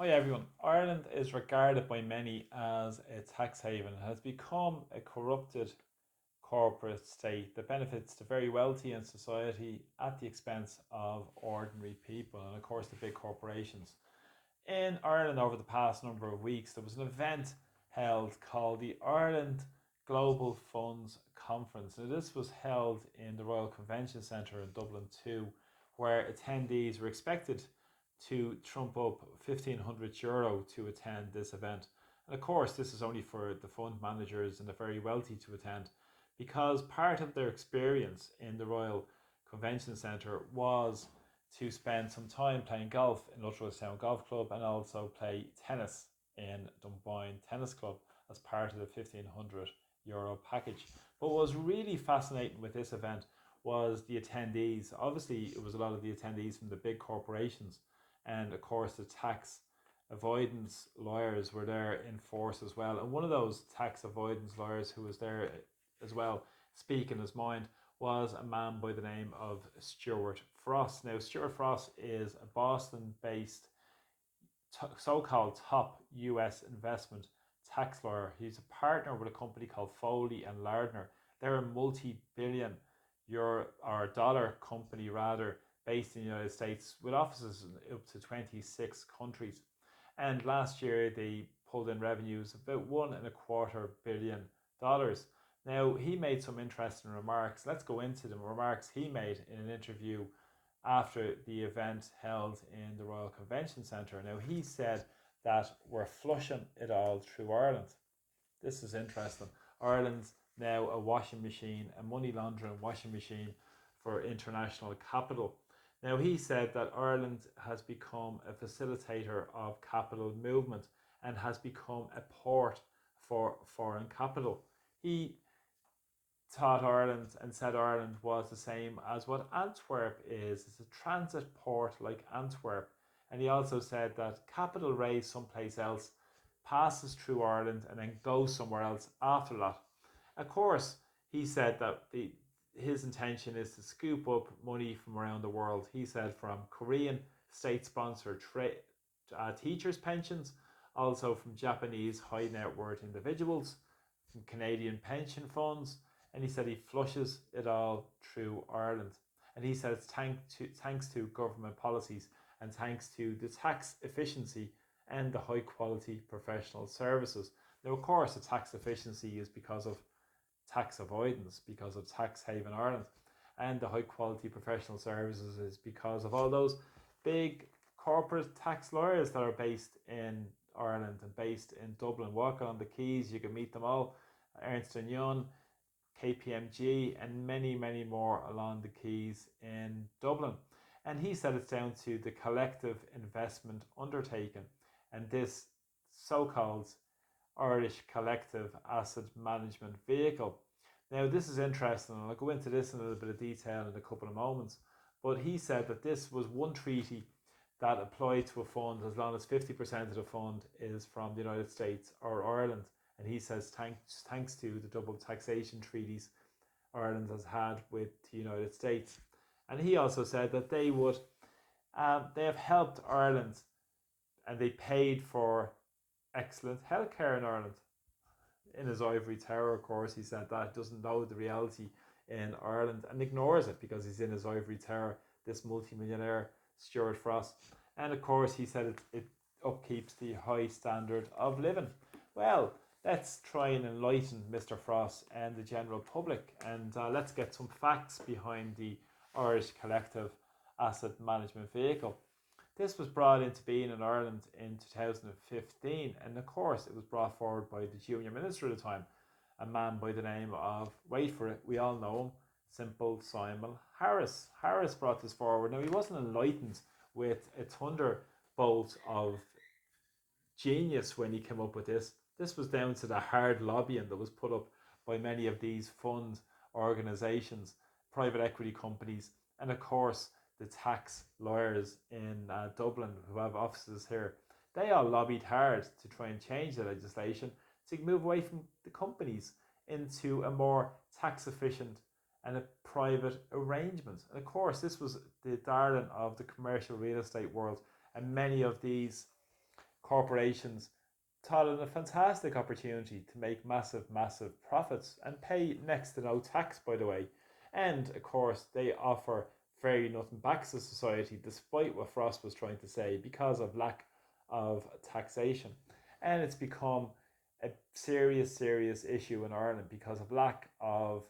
Hi everyone. Ireland is regarded by many as a tax haven and has become a corrupted corporate state that benefits the very wealthy in society at the expense of ordinary people and, of course, the big corporations. In Ireland, over the past number of weeks, there was an event held called the Ireland Global Funds Conference. Now, this was held in the Royal Convention Centre in Dublin 2, where attendees were expected to trump up €1,500 to attend this event. And of course, this is only for the fund managers and the very wealthy to attend, because part of their experience in the Royal Convention Centre was to spend some time playing golf in Lutterellstown Golf Club and also play tennis in Dunboyne Tennis Club as part of the €1,500 package. But what was really fascinating with this event was the attendees. Obviously, it was a lot of the attendees from the big corporations, and of course, the tax avoidance lawyers were there in force as well. And one of those tax avoidance lawyers who was there as well, speaking his mind, was a man by the name of Stuart Frost. Now, Stuart Frost is a Boston based so called top US investment tax lawyer. He's a partner with a company called Foley and Lardner. They're a multi billion euro or dollar company, rather, based in the United States with offices in up to 26 countries. And last year they pulled in revenues of about $1.25 billion. Now, he made some interesting remarks. Let's go into the remarks he made in an interview after the event held in the Royal Convention Centre. Now, he said that we're flushing it all through Ireland. This is interesting. Ireland's now a washing machine, a money laundering washing machine for international capital. Now, he said that Ireland has become a facilitator of capital movement and has become a port for foreign capital. He taught Ireland and said Ireland was the same as what Antwerp is. It's a transit port like Antwerp. And he also said that capital raised someplace else passes through Ireland and then goes somewhere else after that. Of course, he said that his intention is to scoop up money from around the world. He said from Korean state-sponsored teachers' pensions, also from Japanese high net worth individuals, from Canadian pension funds, and he said he flushes it all through Ireland. And he said it's thanks to government policies and thanks to the tax efficiency and the high quality professional services. Now, of course, the tax efficiency is because of tax avoidance, because of tax haven Ireland, and the high quality professional services is because of all those big corporate tax lawyers that are based in Ireland and based in Dublin. Walk on the quays, you can meet them all. Ernst & Young, KPMG, and many, many more along the quays in Dublin. And he said it's down to the collective investment undertaking and this so-called Irish collective asset management vehicle. Now, this is interesting, and I'll go into this in a little bit of detail in a couple of moments. But he said that this was one treaty that applied to a fund as long as 50% of the fund is from the United States or Ireland. And he says thanks to the double taxation treaties Ireland has had with the United States. And he also said that they have helped Ireland and they paid for excellent healthcare in Ireland. In his ivory tower, of course, he said that doesn't know the reality in Ireland and ignores it because he's in his ivory tower, this multimillionaire Stuart Frost. And of course, he said it upkeeps the high standard of living. Well, let's try and enlighten Mr. Frost and the general public, and let's get some facts behind the Irish Collective Asset Management Vehicle. This was brought into being in Ireland in 2015, and of course it was brought forward by the junior minister at the time, a man by the name of, wait for it, we all know him, Simple Simon Harris. Harris brought this forward. Now, he wasn't enlightened with a thunderbolt of genius when he came up with this. This was down to the hard lobbying that was put up by many of these fund organisations, private equity companies, and of course the tax lawyers in Dublin who have offices here. They all lobbied hard to try and change the legislation to move away from the companies into a more tax efficient and a private arrangement. And of course, this was the darling of the commercial real estate world, and many of these corporations thought it a fantastic opportunity to make massive, massive profits and pay next to no tax, by the way. And of course, they offer fairly nothing back to society, despite what Frost was trying to say, because of lack of taxation. And it's become a serious, serious issue in Ireland because of lack of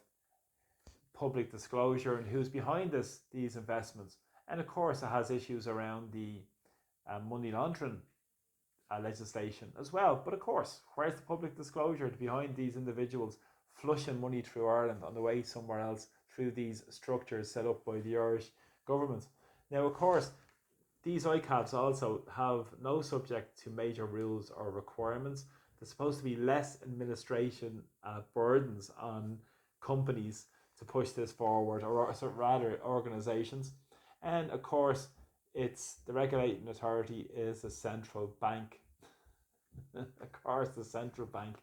public disclosure and who's behind these investments. And of course, it has issues around the money laundering legislation as well. But of course, where's the public disclosure behind these individuals flushing money through Ireland on the way somewhere else through these structures set up by the Irish government? Now, of course, these ICAVs also have no subject to major rules or requirements. There's supposed to be less administration burdens on companies to push this forward, or rather organisations. And of course, it's the regulating authority is a central bank. Of course, the central bank,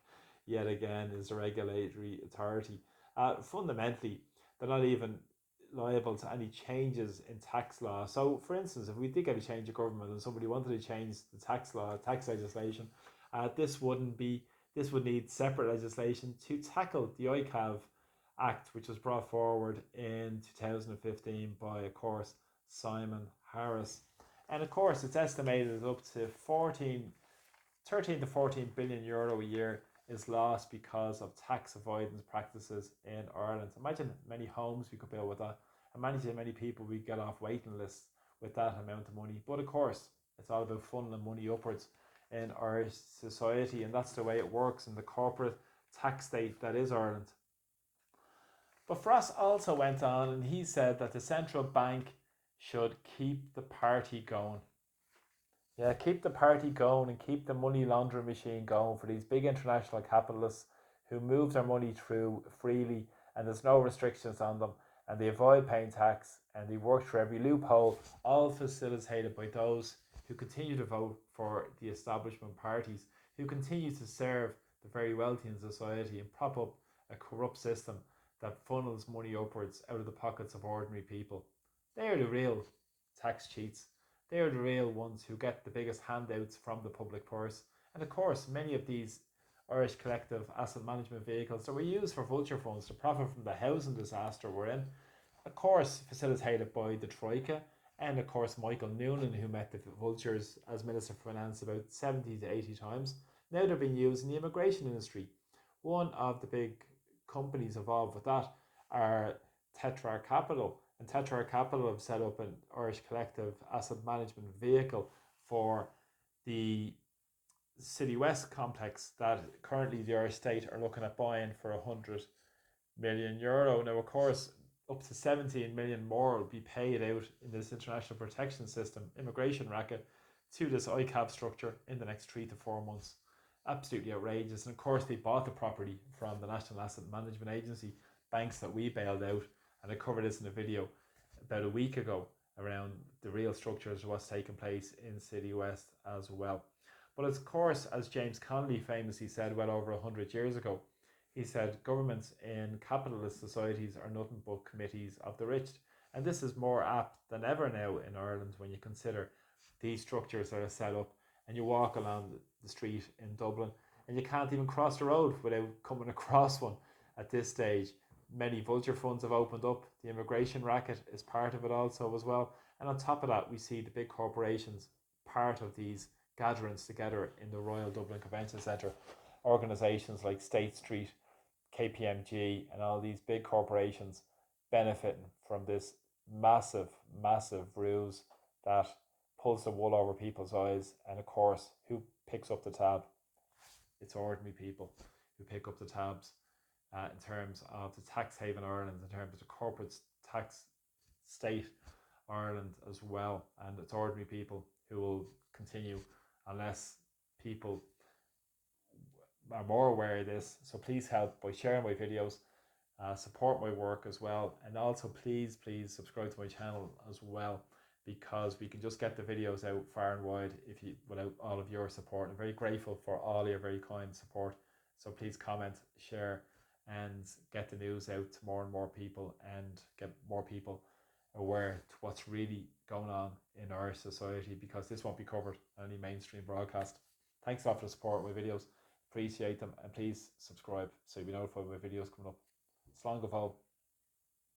yet again, is a regulatory authority. Fundamentally, they're not even liable to any changes in tax law. So, for instance, if we did get a change of government and somebody wanted to change the tax law, tax legislation, this would need separate legislation to tackle the ICAV Act, which was brought forward in 2015 by, of course, Simon Harris. And of course, it's estimated up to 13 to 14 billion euro a year is lost because of tax avoidance practices in Ireland. Imagine many homes we could build with that. Imagine many people we get off waiting lists with that amount of money. But of course, it's all about funneling money upwards in Irish society, and that's the way it works in the corporate tax state that is Ireland. But Frost also went on and he said that the central bank should keep the party going. Yeah, keep the party going and keep the money laundering machine going for these big international capitalists who move their money through freely and there's no restrictions on them, and they avoid paying tax and they work through every loophole, all facilitated by those who continue to vote for the establishment parties, who continue to serve the very wealthy in society and prop up a corrupt system that funnels money upwards out of the pockets of ordinary people. They are the real tax cheats. They are the real ones who get the biggest handouts from the public purse. And of course, many of these Irish collective asset management vehicles that were used for vulture funds to profit from the housing disaster we're in, of course, facilitated by the Troika, and of course, Michael Noonan, who met the vultures as Minister for Finance about 70 to 80 times. Now they're being used in the immigration industry. One of the big companies involved with that are Tetrarch Capital. And Tetrarch Capital have set up an Irish collective asset management vehicle for the City West complex that currently the Irish state are looking at buying for €100 million. Now, of course, up to 17 million more will be paid out in this international protection system immigration racket to this ICAV structure in the next 3 to 4 months. Absolutely outrageous. And of course, they bought the property from the National Asset Management Agency, banks that we bailed out. And I covered this in a video about a week ago around the real structures of what's taking place in City West as well. But of course, as James Connolly famously said well over 100 years ago, he said governments in capitalist societies are nothing but committees of the rich. And this is more apt than ever now in Ireland when you consider these structures that are set up and you walk along the street in Dublin and you can't even cross the road without coming across one at this stage. Many vulture funds have opened up. The immigration racket is part of it also as well. And on top of that, we see the big corporations part of these gatherings together in the Royal Dublin Convention Centre. Organisations like State Street, KPMG, and all these big corporations benefiting from this massive, massive ruse that pulls the wool over people's eyes. And of course, who picks up the tab? It's ordinary people who pick up the tabs. In terms of the tax haven Ireland, in terms of the corporate tax state Ireland as well. And it's ordinary people who will continue unless people are more aware of this. So please help by sharing my videos, support my work as well. And also please subscribe to my channel as well, because we can just get the videos out far and wide without all of your support. I'm very grateful for all your very kind support. So please comment, share, and get the news out to more and more people and get more people aware to what's really going on in our society, because this won't be covered on any mainstream broadcast. Thanks a lot for the support of my videos. Appreciate them, and please subscribe so you'll be notified when my videos coming up. Slán go fóill.